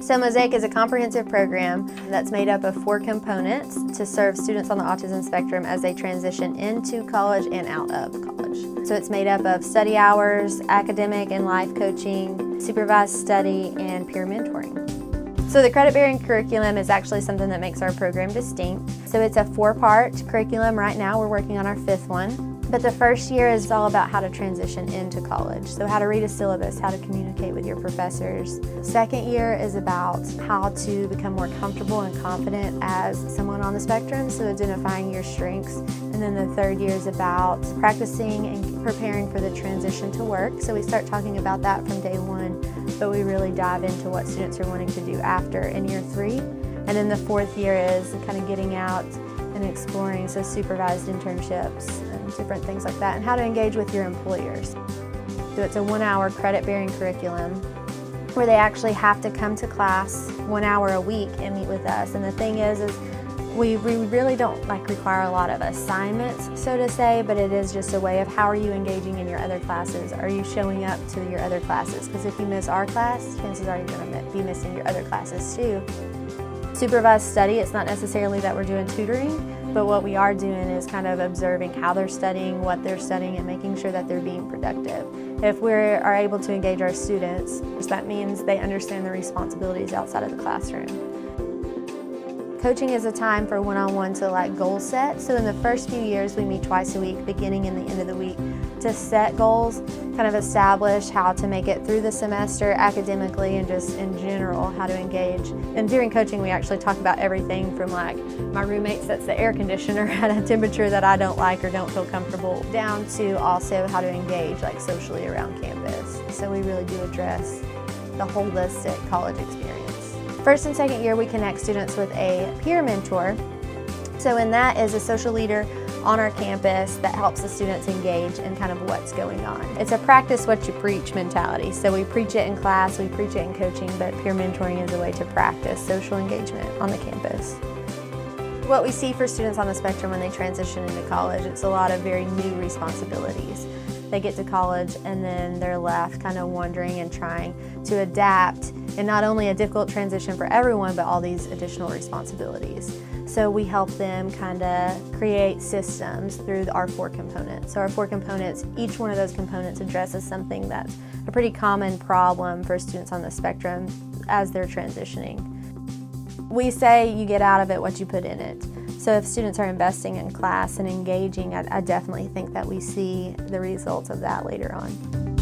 So Mosaic is a comprehensive program that's made up of 4 components to serve students on the autism spectrum as they transition into college and out of college. So it's made up of study hours, academic and life coaching, supervised study, and peer mentoring. So the credit-bearing curriculum is actually something that makes our program distinct. So it's a 4-part curriculum. Right now we're working on our 5th one. But the first year is all about how to transition into college. So how to read a syllabus, how to communicate with your professors. Second year is about how to become more comfortable and confident as someone on the spectrum, so identifying your strengths. And then the third year is about practicing and preparing for the transition to work. So we start talking about that from day 1, but we really dive into what students are wanting to do after in year 3. And then the 4th year is kind of getting out and exploring, so supervised internships and different things like that, and how to engage with your employers. So it's a 1-hour credit-bearing curriculum where they actually have to come to class 1 hour a week and meet with us. And the thing is we really don't require a lot of assignments, so to say, but it is just a way of how are you engaging in your other classes? Are you showing up to your other classes? Because if you miss our class, chances are you're going to be missing your other classes too. Supervised study, it's not necessarily that we're doing tutoring, but what we are doing is kind of observing how they're studying, what they're studying, and making sure that they're being productive. If we are able to engage our students, that means they understand the responsibilities outside of the classroom. Coaching is a time for one-on-one to goal set. So in the first few years, we meet twice a week, beginning and the end of the week, to set goals, kind of establish how to make it through the semester academically and just in general, how to engage. And during coaching, we actually talk about everything from my roommate sets the air conditioner at a temperature that I don't like or don't feel comfortable, down to also how to engage socially around campus. So we really do address the holistic college experience. First and second year, we connect students with a peer mentor. So in that is a social leader on our campus that helps the students engage in kind of what's going on. It's a practice what you preach mentality. So we preach it in class, we preach it in coaching, but peer mentoring is a way to practice social engagement on the campus. What we see for students on the spectrum when they transition into college, it's a lot of very new responsibilities. They get to college and then they're left kind of wondering and trying to adapt, and not only a difficult transition for everyone, but all these additional responsibilities. So we help them kind of create systems through our 4 components. So our 4 components, each one of those components addresses something that's a pretty common problem for students on the spectrum as they're transitioning. We say you get out of it what you put in it. So if students are investing in class and engaging, I definitely think that we see the results of that later on.